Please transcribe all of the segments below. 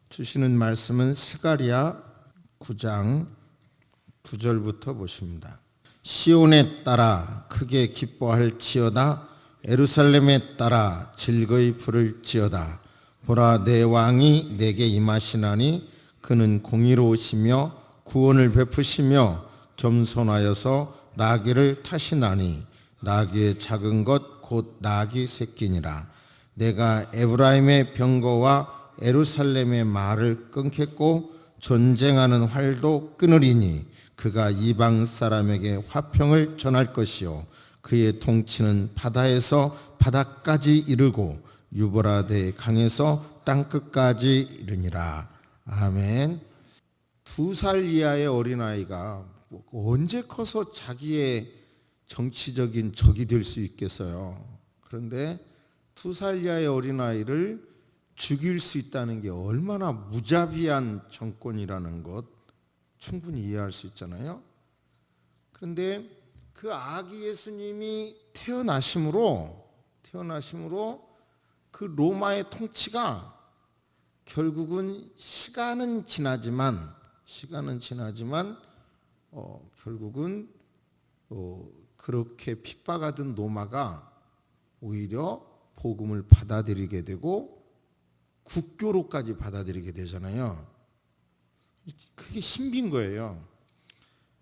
주시는 말씀은 스가랴 9장 9절부터 보십니다. 시온에 따라 크게 기뻐할지어다. 예루살렘에 따라 즐거이 부를지어다. 보라, 내 왕이 내게 임하시나니 그는 공의로우시며 구원을 베푸시며 겸손하여서 나귀를 타시나니 나귀의 작은 것 곧 나귀 새끼니라. 내가 에브라임의 병거와 예루살렘의 말을 끊겠고 전쟁하는 활도 끊으리니 그가 이방 사람에게 화평을 전할 것이요 그의 통치는 바다에서 바다까지 이르고 유브라데 강에서 땅끝까지 이르니라. 아멘. 2살 이하의 어린아이가 언제 커서 자기의 정치적인 적이 될 수 있겠어요. 그런데 2살 이하의 어린아이를 죽일 수 있다는 게 얼마나 무자비한 정권이라는 것 충분히 이해할 수 있잖아요. 그런데 그 아기 예수님이 태어나심으로 그 로마의 통치가 결국은 시간은 지나지만 결국은 그렇게 핍박하던 로마가 오히려 복음을 받아들이게 되고 국교로까지 받아들이게 되잖아요. 그게 신비인 거예요.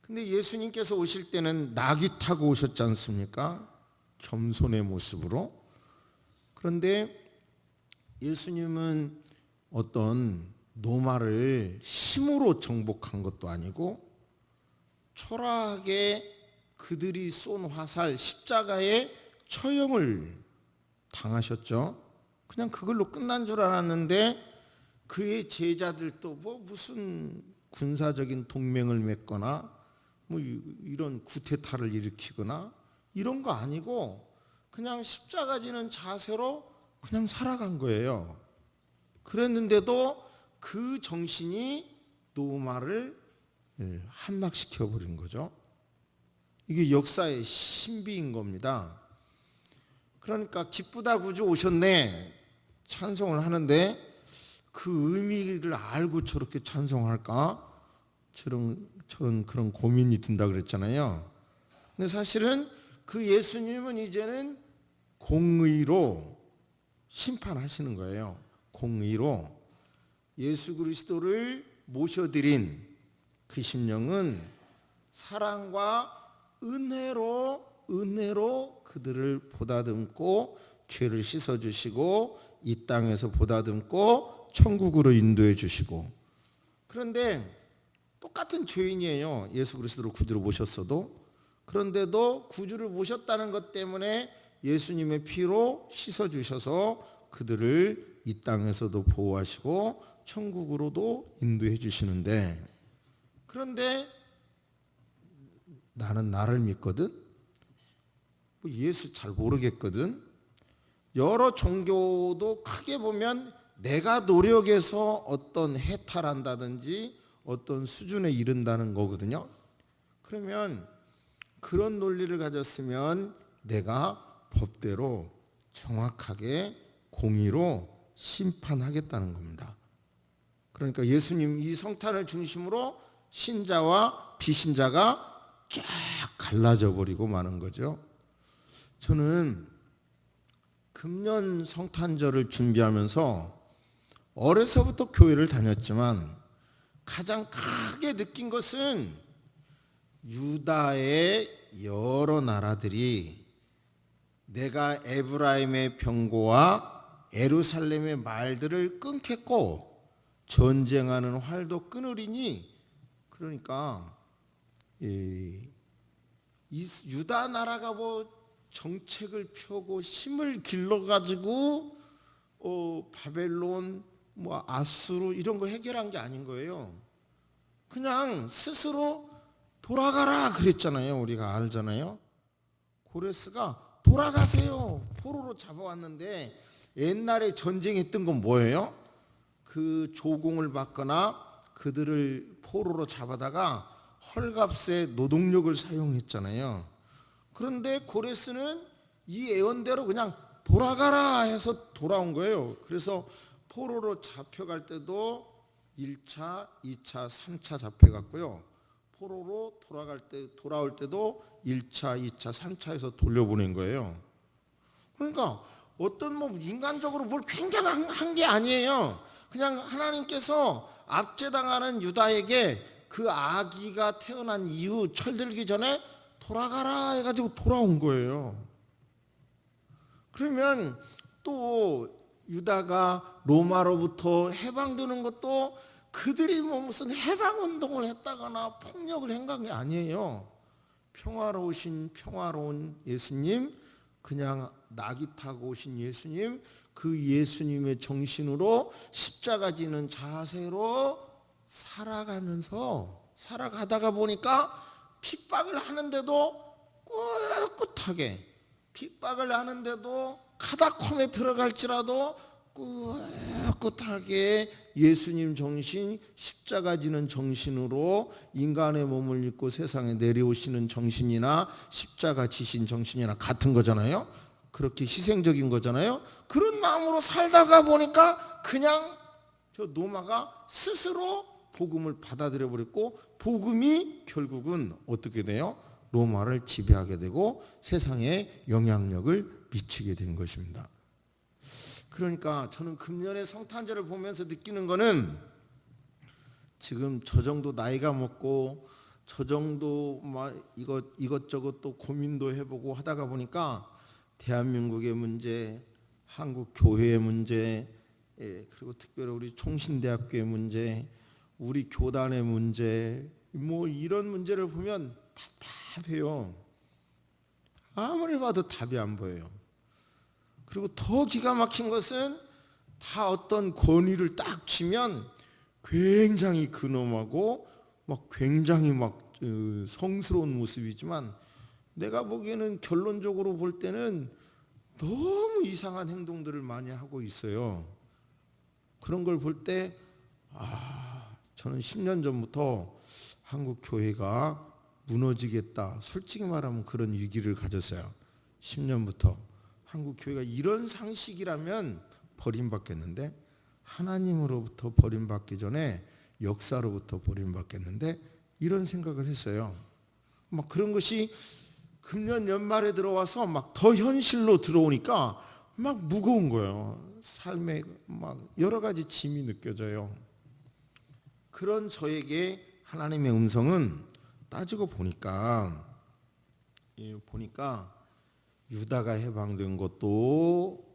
근데 예수님께서 오실 때는 나귀 타고 오셨지 않습니까? 겸손의 모습으로. 그런데 예수님은 어떤 노마를 힘으로 정복한 것도 아니고 초라하게 그들이 쏜 화살 십자가에 처형을 당하셨죠. 그냥 그걸로 끝난 줄 알았는데 그의 제자들도 무슨 군사적인 동맹을 맺거나 이런 구테타를 일으키거나 이런 거 아니고 그냥 십자가 지는 자세로 그냥 살아간 거예요. 그랬는데도 그 정신이 노마를 함락시켜 버린 거죠. 이게 역사의 신비인 겁니다. 그러니까 기쁘다 구주 오셨네 찬송을 하는데 그 의미를 알고 저렇게 찬송할까? 저런 그런 고민이 든다 그랬잖아요. 근데 사실은 그 예수님은 이제는 공의로 심판하시는 거예요. 공의로 예수 그리스도를 모셔드린 그 심령은 사랑과 은혜로 그들을 보다듬고 죄를 씻어주시고 이 땅에서 보다듬고 천국으로 인도해 주시고. 그런데 똑같은 죄인이에요. 예수 그리스도를 구주로 모셨어도. 그런데도 구주를 모셨다는 것 때문에 예수님의 피로 씻어주셔서 그들을 이 땅에서도 보호하시고 천국으로도 인도해 주시는데, 그런데 나는 나를 믿거든? 예수 잘 모르겠거든? 여러 종교도 크게 보면 내가 노력해서 어떤 해탈한다든지 어떤 수준에 이른다는 거거든요. 그러면 그런 논리를 가졌으면 내가 법대로 정확하게 공의로 심판하겠다는 겁니다. 그러니까 예수님 이 성탄을 중심으로 신자와 비신자가 쫙 갈라져 버리고 마는 거죠. 저는 금년 성탄절을 준비하면서 어려서부터 교회를 다녔지만 가장 크게 느낀 것은 유다의 여러 나라들이 내가 에브라임의 병고와 예루살렘의 말들을 끊겠고 전쟁하는 활도 끊으리니, 그러니까 이 유다 나라가 정책을 펴고 힘을 길러가지고 바벨론 아수르 이런 거 해결한 게 아닌 거예요. 그냥 스스로 돌아가라 그랬잖아요. 우리가 알잖아요. 고레스가 돌아가세요. 포로로 잡아왔는데 옛날에 전쟁했던 건 뭐예요? 그 조공을 받거나 그들을 포로로 잡아다가 헐값에 노동력을 사용했잖아요. 그런데 고레스는 이 예언대로 그냥 돌아가라 해서 돌아온 거예요. 그래서 포로로 잡혀갈 때도 1차, 2차, 3차 잡혀갔고요. 포로로 돌아올 때도 1차, 2차, 3차에서 돌려보낸 거예요. 그러니까 어떤 뭐 인간적으로 뭘 굉장한 게 아니에요. 그냥 하나님께서 압제당하는 유다에게 그 아기가 태어난 이후 철들기 전에 돌아가라 해가지고 돌아온 거예요. 그러면 또 유다가 로마로부터 해방되는 것도 그들이 뭐 무슨 해방운동을 했다거나 폭력을 행한 게 아니에요. 평화로운 예수님, 그냥 낙이 타고 오신 예수님, 그 예수님의 정신으로 십자가 지는 자세로 살아가다가 보니까 핍박을 하는데도 꿋꿋하게, 핍박을 하는데도 카다콤에 들어갈지라도 꿋꿋하게 예수님 정신, 십자가 지는 정신으로 인간의 몸을 입고 세상에 내려오시는 정신이나 십자가 지신 정신이나 같은 거잖아요. 그렇게 희생적인 거잖아요. 그런 마음으로 살다가 보니까 그냥 저 노마가 스스로 복음을 받아들여 버렸고, 복음이 결국은 어떻게 돼요? 로마를 지배하게 되고 세상에 영향력을 미치게 된 것입니다. 그러니까 저는 금년에 성탄절을 보면서 느끼는 거는, 지금 저 정도 나이가 먹고 저 정도 막 이것저것 또 고민도 해보고 하다가 보니까 대한민국의 문제, 한국 교회의 문제, 그리고 특별히 우리 총신대학교의 문제, 우리 교단의 문제, 뭐 이런 문제를 보면 답답해요. 아무리 봐도 답이 안 보여요. 그리고 더 기가 막힌 것은, 다 어떤 권위를 딱 쥐면 굉장히 근엄하고 막 굉장히 막 성스러운 모습이지만, 내가 보기에는 결론적으로 볼 때는 너무 이상한 행동들을 많이 하고 있어요. 그런 걸 볼 때 저는 10년 전부터 한국 교회가 무너지겠다, 솔직히 말하면 그런 위기를 가졌어요. 10년부터 한국 교회가 이런 상식이라면 버림받겠는데, 하나님으로부터 버림받기 전에 역사로부터 버림받겠는데, 이런 생각을 했어요. 막 그런 것이 금년 연말에 들어와서 막 더 현실로 들어오니까 막 무거운 거예요. 삶에 막 여러 가지 짐이 느껴져요. 그런 저에게 하나님의 음성은 따지고 보니까 유다가 해방된 것도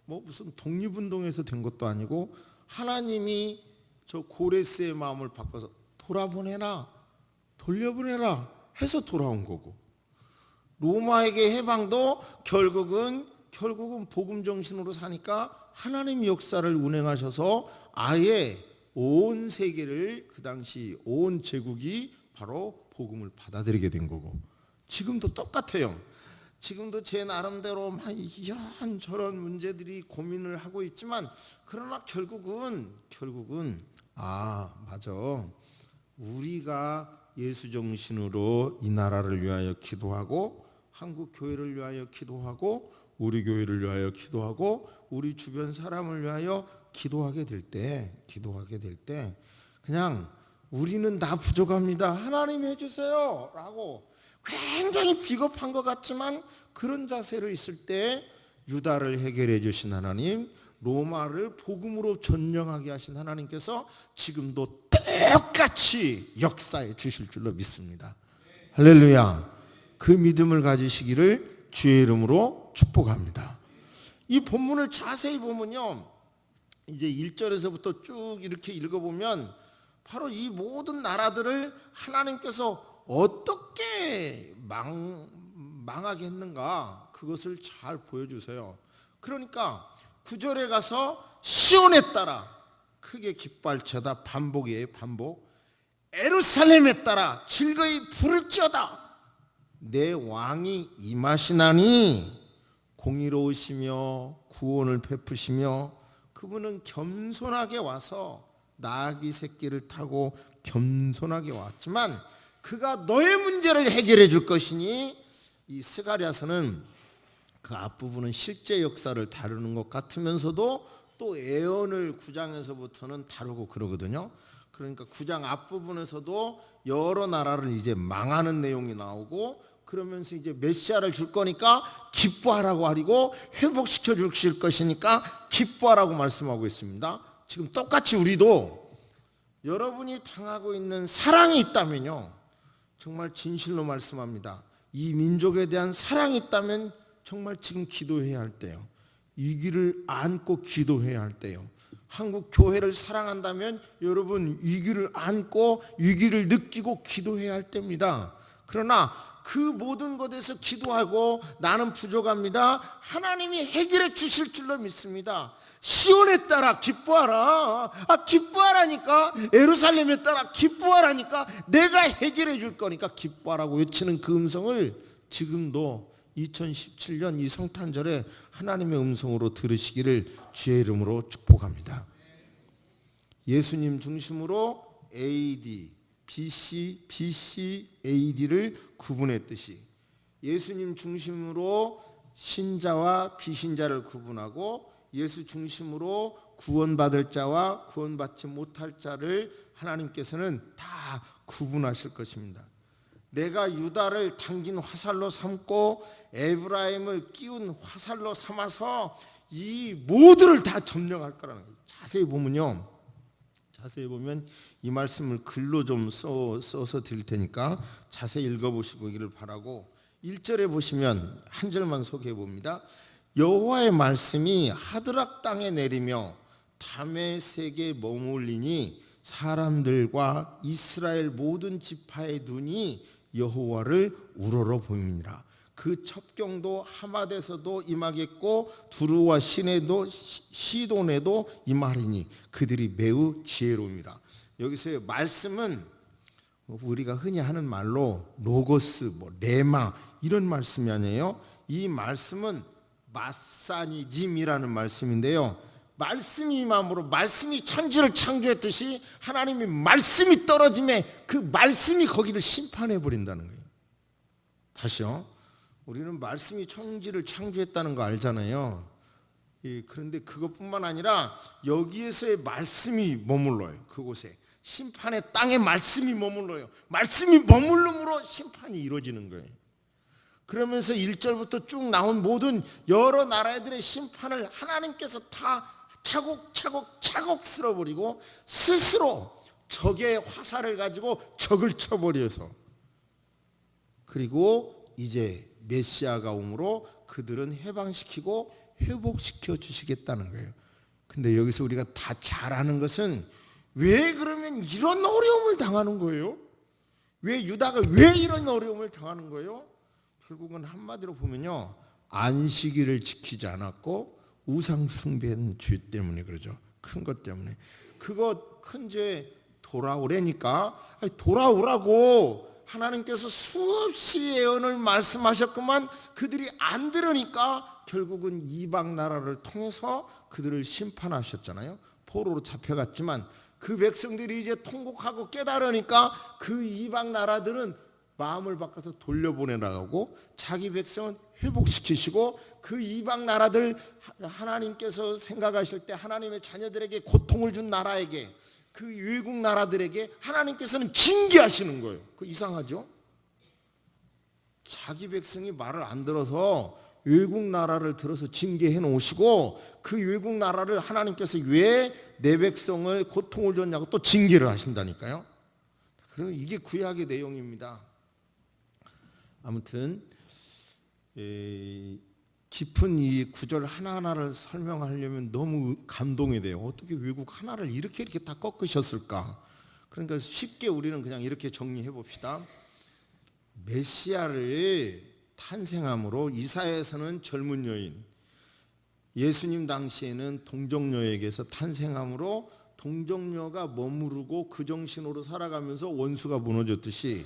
뭐 무슨 독립운동에서 된 것도 아니고, 하나님이 저 고레스의 마음을 바꿔서 돌려보내라 해서 돌아온 거고, 로마에게 해방도 결국은 복음 정신으로 사니까 하나님 역사를 운행하셔서 아예 온 세계를, 그 당시 온 제국이 바로 복음을 받아들이게 된 거고, 지금도 똑같아요. 지금도 제 나름대로 막 이런 저런 문제들이 고민을 하고 있지만, 그러나 결국은 맞아, 우리가 예수 정신으로 이 나라를 위하여 기도하고, 한국 교회를 위하여 기도하고, 우리 교회를 위하여 기도하고, 우리 주변 사람을 위하여 기도하게 될 때 그냥 우리는 다 부족합니다, 하나님 해주세요 라고 굉장히 비겁한 것 같지만, 그런 자세로 있을 때 유다를 해결해 주신 하나님, 로마를 복음으로 전령하게 하신 하나님께서 지금도 똑같이 역사해 주실 줄로 믿습니다. 할렐루야. 그 믿음을 가지시기를 주의 이름으로 축복합니다. 이 본문을 자세히 보면요, 이제 1절에서부터 쭉 이렇게 읽어보면 바로 이 모든 나라들을 하나님께서 어떻게 망하게 했는가, 그것을 잘 보여주세요. 그러니까 9절에 가서 시온에 따라 크게 기뻐할지어다, 반복이에요, 반복. 예루살렘에 따라 즐거이 부를지어다, 내 왕이 임하시나니 공의로우시며 구원을 베푸시며, 그분은 겸손하게 와서 나귀 새끼를 타고 겸손하게 왔지만 그가 너의 문제를 해결해 줄 것이니, 이 스가랴서는 그 앞부분은 실제 역사를 다루는 것 같으면서도 또 애언을 9장에서부터는 다루고 그러거든요. 그러니까 9장 앞부분에서도 여러 나라를 이제 망하는 내용이 나오고, 그러면서 이제 메시아를 줄 거니까 기뻐하라고 하리고 회복시켜 주실 것이니까 기뻐하라고 말씀하고 있습니다. 지금 똑같이 우리도 여러분이 당하고 있는 사랑이 있다면요, 정말 진실로 말씀합니다. 이 민족에 대한 사랑이 있다면 정말 지금 기도해야 할 때요, 위기를 안고 기도해야 할 때요, 한국 교회를 사랑한다면 여러분 위기를 안고 위기를 느끼고 기도해야 할 때입니다. 그러나 그 모든 것에서 기도하고 나는 부족합니다, 하나님이 해결해 주실 줄로 믿습니다. 시온에 따라 기뻐하라. 기뻐하라니까. 예루살렘에 따라 기뻐하라니까. 내가 해결해 줄 거니까 기뻐하라고 외치는 그 음성을 지금도 2017년 이 성탄절에 하나님의 음성으로 들으시기를 주의 이름으로 축복합니다. 예수님 중심으로 AD, BC, AD를 구분했듯이 예수님 중심으로 신자와 비신자를 구분하고 예수 중심으로 구원받을 자와 구원받지 못할 자를 하나님께서는 다 구분하실 것입니다. 내가 유다를 당긴 화살로 삼고 에브라임을 끼운 화살로 삼아서 이 모두를 다 점령할 거라는 거예요. 자세히 보면요, 자세히 보면 이 말씀을 글로 좀 써서 드릴 테니까 자세히 읽어보시기를 바라고, 1절에 보시면 한 절만 소개해 봅니다. 여호와의 말씀이 하드락 땅에 내리며 다메섹에 머물리니 사람들과 이스라엘 모든 지파의 눈이 여호와를 우러러 보이니라. 그 첩경도 하맛에서도 임하겠고 두루와 시돈에도 임하리니 그들이 매우 지혜로움이라. 여기서의 말씀은 우리가 흔히 하는 말로 로고스, 레마 이런 말씀이 아니에요. 이 말씀은 마사니짐이라는 말씀인데요, 말씀이 임함으로, 말씀이 천지를 창조했듯이 하나님이 말씀이 떨어짐에 그 말씀이 거기를 심판해 버린다는 거예요. 다시요, 우리는 말씀이 천지를 창조했다는 거 알잖아요. 그런데 그것뿐만 아니라 여기에서의 말씀이 머물러요. 그곳에 심판의 땅에 말씀이 머물러요. 말씀이 머물름으로 심판이 이루어지는 거예요. 그러면서 1절부터 쭉 나온 모든 여러 나라들의 심판을 하나님께서 다 차곡차곡 쓸어버리고 스스로 적의 화살을 가지고 적을 쳐버려서, 그리고 이제 메시아가 오므로 그들은 해방시키고 회복시켜 주시겠다는 거예요. 근데 여기서 우리가 다 잘 아는 것은, 왜 그러면 이런 어려움을 당하는 거예요? 왜 유다가 왜 이런 어려움을 당하는 거예요? 결국은 한마디로 보면요, 안식일을 지키지 않았고 우상 숭배한 죄 때문에 그러죠. 큰 것 때문에. 그거 큰 죄 돌아오라니까. 돌아오라고 하나님께서 수없이 예언을 말씀하셨구만 그들이 안 들으니까 결국은 이방 나라를 통해서 그들을 심판하셨잖아요. 포로로 잡혀갔지만 그 백성들이 이제 통곡하고 깨달으니까 그 이방 나라들은 마음을 바꿔서 돌려보내라고 자기 백성은 회복시키시고, 그 이방 나라들 하나님께서 생각하실 때 하나님의 자녀들에게 고통을 준 나라에게, 그 외국 나라들에게 하나님께서는 징계하시는 거예요. 그 이상하죠? 자기 백성이 말을 안 들어서 외국 나라를 들어서 징계해 놓으시고, 그 외국 나라를 하나님께서 왜 내 백성을 고통을 줬냐고 또 징계를 하신다니까요. 그리고 이게 구약의 내용입니다. 아무튼 깊은 이 구절 하나하나를 설명하려면 너무 감동이 돼요. 어떻게 외국 하나를 이렇게 다 꺾으셨을까? 그러니까 쉽게 우리는 그냥 이렇게 정리해 봅시다. 메시아를 탄생함으로 이사야에서는 젊은 여인, 예수님 당시에는 동정녀에게서 탄생함으로 동정녀가 머무르고 그 정신으로 살아가면서 원수가 무너졌듯이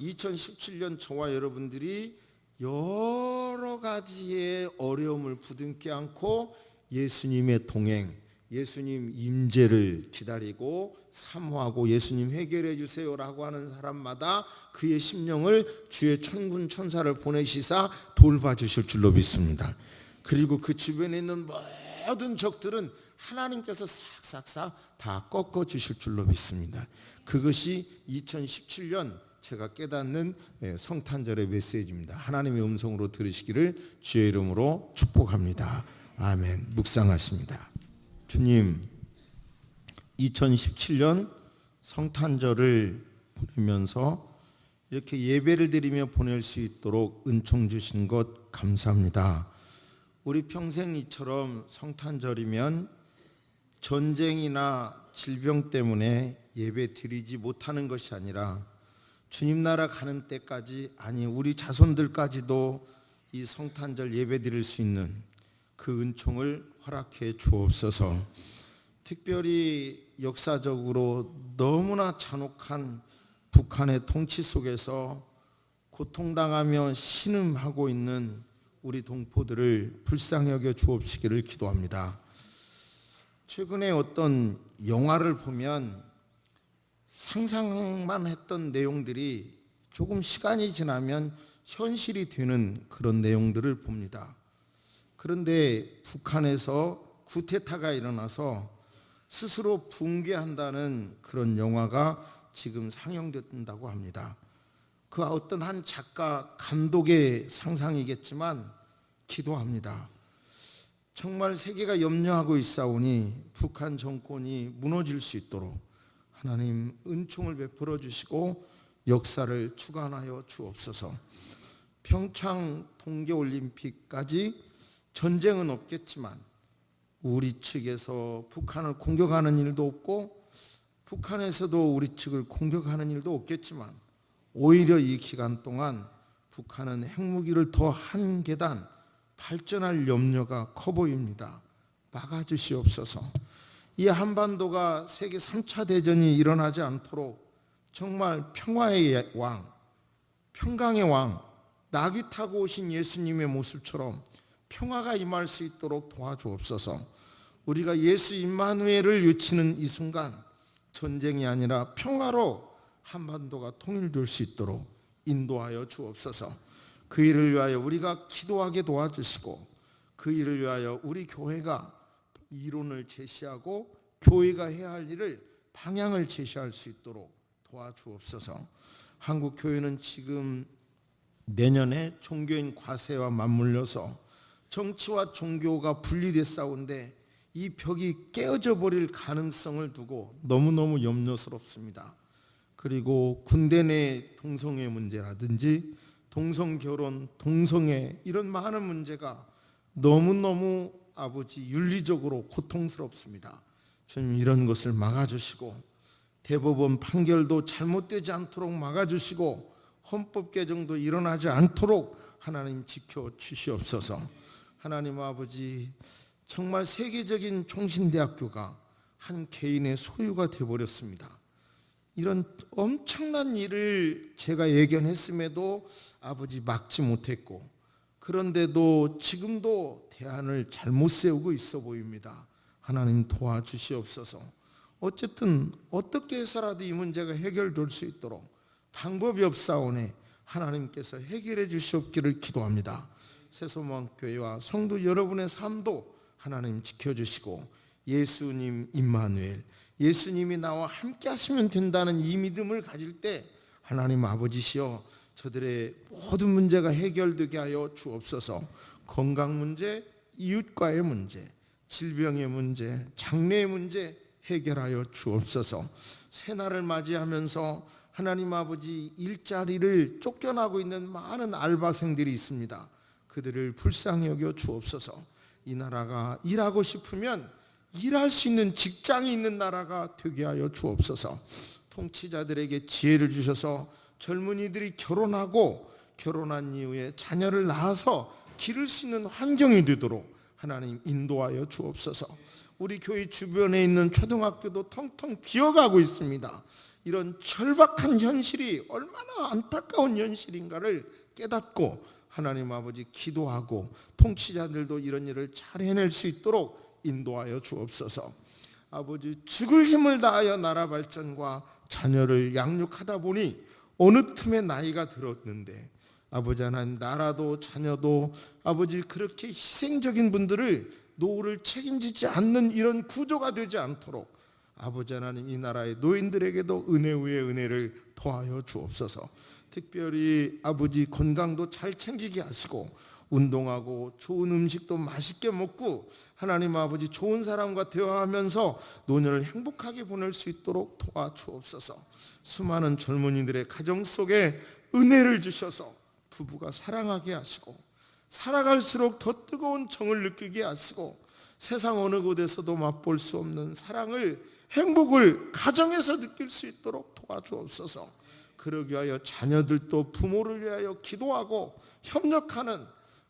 2017년 저와 여러분들이 여러 가지의 어려움을 부둥켜 안고 예수님의 동행, 예수님 임재를 기다리고 사모하고 예수님 해결해 주세요라고 하는 사람마다 그의 심령을 주의 천군 천사를 보내시사 돌봐주실 줄로 믿습니다. 그리고 그 주변에 있는 모든 적들은 하나님께서 싹싹싹 다 꺾어 주실 줄로 믿습니다. 그것이 2017년 제가 깨닫는 성탄절의 메시지입니다. 하나님의 음성으로 들으시기를 주의 이름으로 축복합니다. 아멘. 묵상하십니다. 주님, 2017년 성탄절을 보내면서 이렇게 예배를 드리며 보낼 수 있도록 은총 주신 것 감사합니다. 우리 평생 이처럼 성탄절이면 전쟁이나 질병 때문에 예배 드리지 못하는 것이 아니라 주님 나라 가는 때까지, 아니 우리 자손들까지도 이 성탄절 예배 드릴 수 있는 그 은총을 허락해 주옵소서. 특별히 역사적으로 너무나 잔혹한 북한의 통치 속에서 고통당하며 신음하고 있는 우리 동포들을 불쌍히 여겨 주옵시기를 기도합니다. 최근에 어떤 영화를 보면 상상만 했던 내용들이 조금 시간이 지나면 현실이 되는 그런 내용들을 봅니다. 그런데 북한에서 쿠데타가 일어나서 스스로 붕괴한다는 그런 영화가 지금 상영된다고 합니다. 그 어떤 한 작가 감독의 상상이겠지만 기도합니다. 정말 세계가 염려하고 있사오니 북한 정권이 무너질 수 있도록 하나님 은총을 베풀어 주시고 역사를 주관하여 주옵소서. 평창 동계올림픽까지 전쟁은 없겠지만 우리 측에서 북한을 공격하는 일도 없고 북한에서도 우리 측을 공격하는 일도 없겠지만 오히려 이 기간 동안 북한은 핵무기를 더 한 계단 발전할 염려가 커 보입니다. 막아주시옵소서. 이 한반도가 세계 3차 대전이 일어나지 않도록 정말 평화의 왕, 평강의 왕, 나귀 타고 오신 예수님의 모습처럼 평화가 임할 수 있도록 도와주옵소서. 우리가 예수 임마누엘을 외치는 이 순간 전쟁이 아니라 평화로 한반도가 통일될 수 있도록 인도하여 주옵소서. 그 일을 위하여 우리가 기도하게 도와주시고 그 일을 위하여 우리 교회가 이론을 제시하고 교회가 해야 할 일을 방향을 제시할 수 있도록 도와주옵소서. 한국 교회는 지금 내년에 종교인 과세와 맞물려서 정치와 종교가 분리돼 싸운데 이 벽이 깨어져 버릴 가능성을 두고 너무너무 염려스럽습니다. 그리고 군대 내 동성애 문제라든지 동성결혼, 동성애 이런 많은 문제가 너무너무 아버지 윤리적으로 고통스럽습니다. 주님 이런 것을 막아주시고 대법원 판결도 잘못되지 않도록 막아주시고 헌법 개정도 일어나지 않도록 하나님 지켜주시옵소서. 하나님 아버지, 정말 세계적인 종신대학교가 한 개인의 소유가 되어버렸습니다. 이런 엄청난 일을 제가 예견했음에도 아버지 막지 못했고 그런데도 지금도 대안을 잘못 세우고 있어 보입니다. 하나님 도와주시옵소서. 어쨌든 어떻게 해서라도 이 문제가 해결될 수 있도록 방법이 없사오니 하나님께서 해결해 주시옵기를 기도합니다. 새소망교회와 성도 여러분의 삶도 하나님 지켜주시고 예수님 임마누엘, 예수님이 나와 함께 하시면 된다는 이 믿음을 가질 때 하나님 아버지시여 저들의 모든 문제가 해결되게 하여 주옵소서. 건강 문제, 이웃과의 문제, 질병의 문제, 장래의 문제 해결하여 주옵소서. 새날을 맞이하면서 하나님 아버지 일자리를 쫓겨나고 있는 많은 알바생들이 있습니다. 그들을 불쌍히 여겨 주옵소서. 이 나라가 일하고 싶으면 일할 수 있는 직장이 있는 나라가 되게 하여 주옵소서. 통치자들에게 지혜를 주셔서 젊은이들이 결혼하고 결혼한 이후에 자녀를 낳아서 기를 수 있는 환경이 되도록 하나님 인도하여 주옵소서. 우리 교회 주변에 있는 초등학교도 텅텅 비어가고 있습니다. 이런 절박한 현실이 얼마나 안타까운 현실인가를 깨닫고 하나님 아버지 기도하고 통치자들도 이런 일을 잘 해낼 수 있도록 인도하여 주옵소서. 아버지 죽을 힘을 다하여 나라 발전과 자녀를 양육하다 보니 어느 틈에 나이가 들었는데 아버지 하나님 나라도 자녀도 아버지 그렇게 희생적인 분들을 노후를 책임지지 않는 이런 구조가 되지 않도록 아버지 하나님 이 나라의 노인들에게도 은혜 위에 은혜를 더하여 주옵소서. 특별히 아버지 건강도 잘 챙기게 하시고 운동하고 좋은 음식도 맛있게 먹고 하나님 아버지 좋은 사람과 대화하면서 노년을 행복하게 보낼 수 있도록 도와주옵소서. 수많은 젊은이들의 가정 속에 은혜를 주셔서 부부가 사랑하게 하시고 살아갈수록 더 뜨거운 정을 느끼게 하시고 세상 어느 곳에서도 맛볼 수 없는 사랑을 행복을 가정에서 느낄 수 있도록 도와주옵소서. 그러기 위하여 자녀들도 부모를 위하여 기도하고 협력하는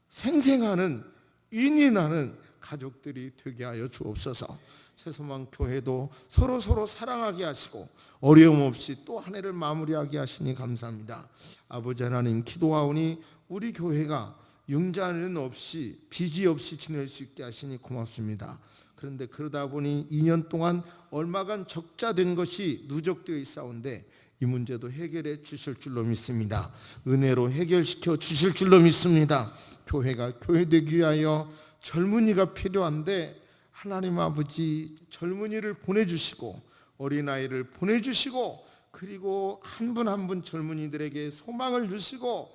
생생하는 윈윈하는 가족들이 되게 하여 주옵소서. 새소망 교회도 서로 사랑하게 하시고 어려움 없이 또 한 해를 마무리하게 하시니 감사합니다. 아버지 하나님 기도하오니 우리 교회가 융자는 없이 빚이 없이 지낼 수 있게 하시니 고맙습니다. 그런데 그러다 보니 2년 동안 얼마간 적자된 것이 누적되어 있사온데 이 문제도 해결해 주실 줄로 믿습니다. 은혜로 해결시켜 주실 줄로 믿습니다. 교회가 교회되기 위하여 젊은이가 필요한데 하나님 아버지 젊은이를 보내주시고 어린아이를 보내주시고 그리고 한 분 한 분 젊은이들에게 소망을 주시고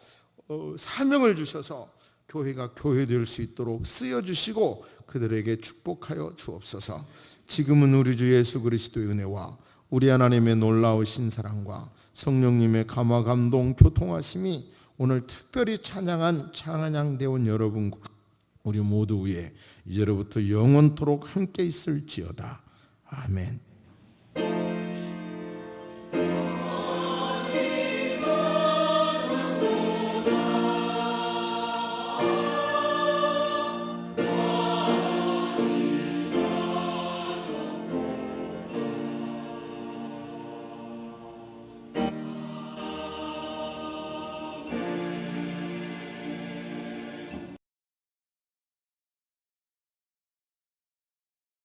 사명을 주셔서 교회가 교회될 수 있도록 쓰여주시고 그들에게 축복하여 주옵소서. 지금은 우리 주 예수 그리스도의 은혜와 우리 하나님의 놀라우신 사랑과 성령님의 감화 감동 교통하심이 오늘 특별히 찬양한 찬양대원 여러분과 우리 모두 위에 이제로부터 영원토록 함께 있을지어다. 아멘.